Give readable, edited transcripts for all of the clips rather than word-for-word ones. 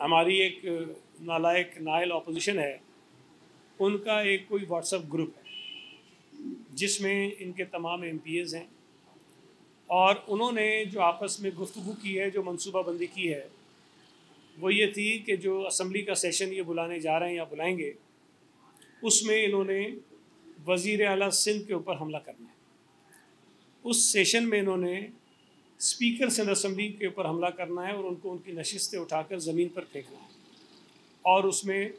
हमारी एक नालायक नायल अपोजिशन है, उनका एक कोई व्हाट्सएप ग्रुप है जिसमें इनके तमाम MPs हैं, और उन्होंने जो आपस में गुफ्तगू की है, जो मनसूबाबंदी की है, वो ये थी कि जो असम्बली का सेशन ये बुलाने जा रहे हैं या बुलाएंगे, उसमें इन्होंने वज़ीर आला सिंध के ऊपर हमला करना है। उस सेशन में इन्होंने स्पीकर सिंध असम्बली के ऊपर हमला करना है और उनको उनकी नशिस्तें उठाकर ज़मीन पर फेंकना है, और उसमें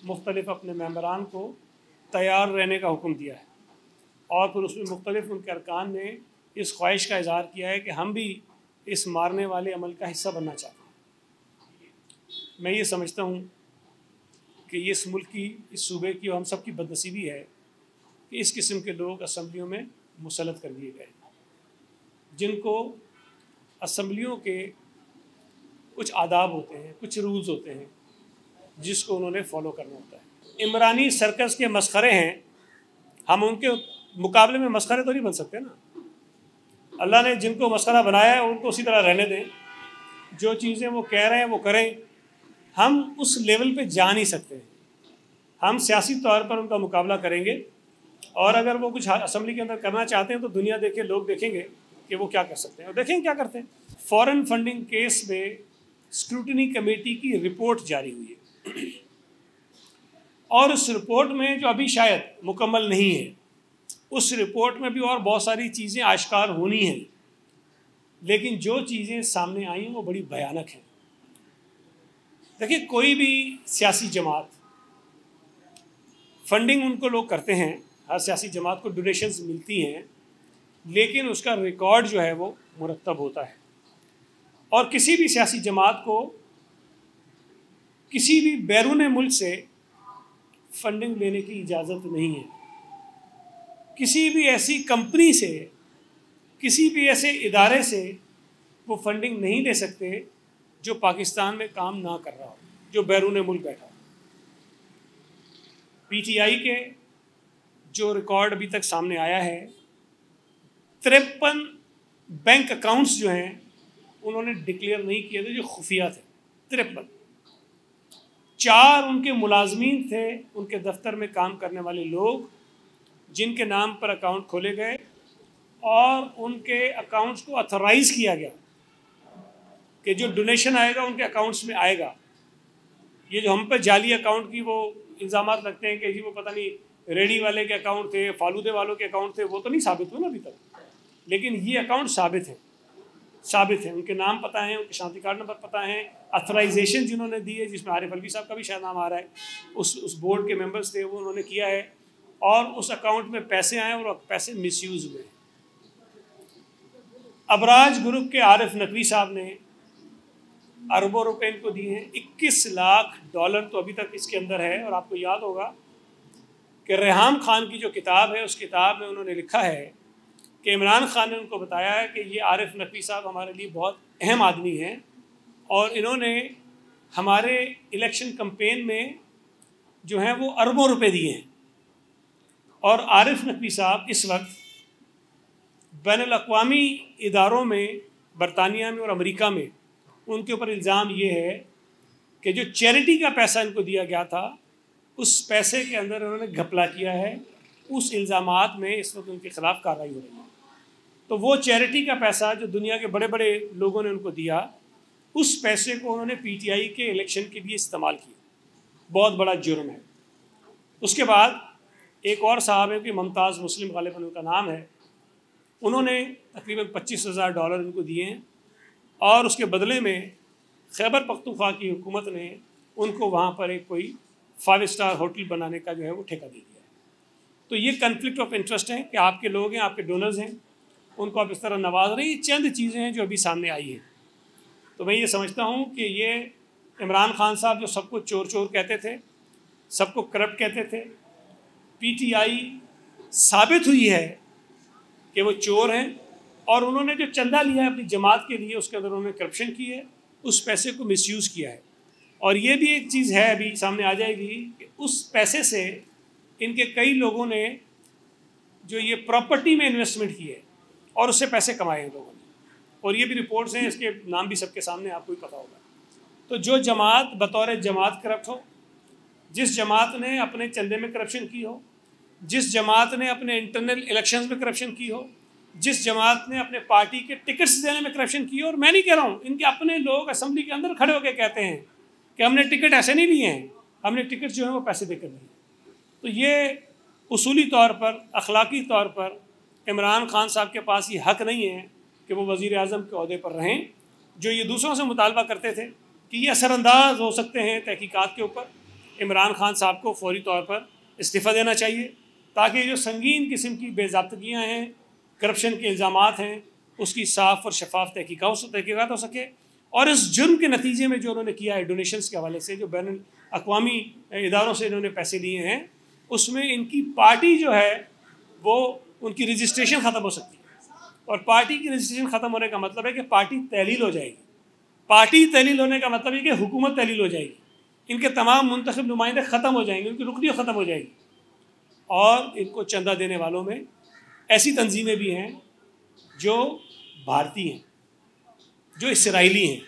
मुख्तलिफ अपने मेंबरान को तैयार रहने का हुक्म दिया है। और फिर उसमें मुख्तलिफ उनके अरकान ने इस ख्वाहिश का इज़हार किया है कि हम भी इस मारने वाले अमल का हिस्सा बनना चाहते हैं। मैं ये समझता हूँ कि ये इस मुल्क की, इस सूबे की और हम सब की बदनसीबी है कि इस किस्म के लोग असम्बलियों में मुसल्लत कर दिए गए, जिनको असम्बलियों के कुछ आदाब होते हैं, कुछ रूल्स होते हैं, जिसको उन्होंने फॉलो करना होता है। इमरानी सर्कस के मस्खरे हैं, हम उनके मुकाबले में मस्खरे तो नहीं बन सकते ना। अल्लाह ने जिनको मस्खरा बनाया है उनको उसी तरह रहने दें, जो चीज़ें वो कह रहे हैं वो करें। हम उस लेवल पे जा नहीं सकते। हम सियासी तौर पर उनका मुकाबला करेंगे, और अगर वो कुछ असम्बली के अंदर करना चाहते हैं तो दुनिया देखे, लोग देखेंगे कि वो क्या कर सकते हैं, और देखेंगे क्या करते हैं। फॉरेन फंडिंग केस में स्क्रूटनी कमेटी की रिपोर्ट जारी हुई है, और उस रिपोर्ट में जो अभी शायद मुकम्मल नहीं है, उस रिपोर्ट में भी और बहुत सारी चीज़ें आश्कार होनी हैं, लेकिन जो चीज़ें सामने आई हैं वो बड़ी भयानक हैं। देखिए, कोई भी सियासी जमात, फंडिंग उनको लोग करते हैं, हर सियासी जमात को डोनेशंस मिलती हैं, लेकिन उसका रिकॉर्ड जो है वो मुरतब होता है। और किसी भी सियासी जमात को किसी भी बैरून मुल्क से फंडिंग लेने की इजाज़त नहीं है। किसी भी ऐसी कंपनी से, किसी भी ऐसे इदारे से वो फंडिंग नहीं ले सकते जो पाकिस्तान में काम ना कर रहा हो, जो बैरून मुल्क बैठा हो। PTI के जो रिकॉर्ड अभी तक सामने आया है, 53 बैंक अकाउंट्स जो हैं उन्होंने डिक्लेयर नहीं किए थे, जो खुफिया थे। 53। 4 उनके मुलाजमीन थे, उनके दफ्तर में काम करने वाले लोग, जिनके नाम पर अकाउंट खोले गए और उनके अकाउंट्स को ऑथराइज़ किया गया कि जो डोनेशन आएगा उनके अकाउंट्स में आएगा। ये जो हम पर जाली अकाउंट की वो इल्ज़ामात लगते हैं कि जी वो पता नहीं रेडी वाले के अकाउंट थे, फालूदे वालों के अकाउंट थे, वो तो नहीं साबित हुए ना अभी तक, लेकिन ये अकाउंट साबित हैं। उनके नाम पता हैं, उनके शांति कार्ड नंबर पता हैं, अथराइजेशन जिन्होंने दी है, जिसमें आरिफ अलवी साहब का भी शायद नाम आ रहा है, उस बोर्ड के मेंबर्स थे, वो उन्होंने किया है, और उस अकाउंट में पैसे आए और पैसे मिसयूज़ हुए। अबराज ग्रुप के आरिफ नकवी साहब ने अरबों रुपए इनको दिए हैं। $21 लाख तो अभी तक इसके अंदर है। और आपको याद होगा कि रेहाम खान की जो किताब है, उस किताब में उन्होंने लिखा है कि इमरान खान ने उनको बताया है कि ये आरिफ नकवी साहब हमारे लिए बहुत अहम आदमी हैं, और इन्होंने हमारे इलेक्शन कैंपेन में जो हैं वो अरबों रुपए दिए हैं। और आरिफ नकवी साहब इस वक्त बैनुल-अक़वामी इदारों में, बरतानिया में और अमेरिका में, उनके ऊपर इल्ज़ाम ये है कि जो चैरिटी का पैसा इनको दिया गया था, उस पैसे के अंदर उन्होंने घपला किया है। उस इल्ज़ामात में इस वक्त उनके ख़िलाफ़ कार्रवाई हो रही है। तो वो चैरिटी का पैसा जो दुनिया के बड़े बड़े लोगों ने उनको दिया, उस पैसे को उन्होंने PTI के इलेक्शन के लिए इस्तेमाल किया। बहुत बड़ा जुर्म है। उसके बाद एक और साहब है कि मुमताज़ मुस्लिम गालिबन उनका नाम है, उन्होंने तकरीबन $25,000 इनको दिए हैं, और उसके बदले में खैबर पख्तूनख्वा की हुकूमत ने उनको वहाँ पर एक कोई 5 स्टार होटल बनाने का जो है वो ठेका दे दिया है। तो ये कन्फ्लिक्ट ऑफ इंटरेस्ट है कि आपके लोग हैं, आपके डोनर्स हैं, उनको आप इस तरह नवाज रहे हैं। ये चंद चीज़ें हैं जो अभी सामने आई हैं। तो मैं ये समझता हूँ कि ये इमरान खान साहब जो सबको चोर चोर कहते थे, सबको करप्ट कहते थे, PTI साबित हुई है कि वो चोर हैं, और उन्होंने जो चंदा लिया है अपनी जमात के लिए, उसके अंदर उन्होंने करप्शन की है, उस पैसे को मिसयूज़ किया है। और ये भी एक चीज़ है, अभी सामने आ जाएगी, कि उस पैसे से इनके कई लोगों ने जो ये प्रॉपर्टी में इन्वेस्टमेंट की है और उससे पैसे कमाए हैं लोगों ने। और ये भी रिपोर्ट्स हैं, इसके नाम भी सबके सामने आपको ही पता होगा। तो जो जमात बतौर जमात करप्ट हो, जिस जमात ने अपने चंदे में करप्शन की हो, जिस जमात ने अपने इंटरनल इलेक्शंस में करप्शन की हो, जिस जमात ने अपने पार्टी के टिकट्स देने में करप्शन की हो, और मैं नहीं कह रहा हूँ, इनके अपने लोग असेंबली के अंदर खड़े होकर कहते हैं कि हमने टिकट ऐसे नहीं लिए हैं, हमने टिकट जो है वो पैसे देकर लिए। तो ये उसूली तौर पर, अखलाकी तौर पर इमरान खान साहब के पास ये हक़ नहीं है कि वो वज़ीर आज़म के अहदे पर रहें। जो ये दूसरों से मुतालबा करते थे कि ये असरअंदाज हो सकते हैं तहकीकात के ऊपर, इमरान खान साहब को फौरी तौर पर इस्तीफ़ा देना चाहिए, ताकि जो संगीन किस्म की बेज़ाब्तगियाँ हैं, करप्शन के इल्ज़ामात हैं, उसकी साफ़ और शफाफ तहकीकात हो सके। और इस जुर्म के नतीजे में जो उन्होंने किया है डोनेशंस के हवाले से, जो बैनुल अक़वामी इदारों से इन्होंने पैसे लिए हैं, उसमें इनकी पार्टी जो है वो उनकी रजिस्ट्रेशन ख़त्म हो सकती है। और पार्टी की रजिस्ट्रेशन ख़त्म होने का मतलब है कि पार्टी तहलील हो जाएगी। पार्टी तहलील होने का मतलब है कि हुकूमत तहलील हो जाएगी, इनके तमाम मुंतखब नुमाइंदे ख़त्म हो जाएंगे, उनकी रुकनियत ख़त्म हो जाएगी। और इनको चंदा देने वालों में ऐसी तंजीमें भी हैं जो भारतीय हैं, जो इसराइली हैं।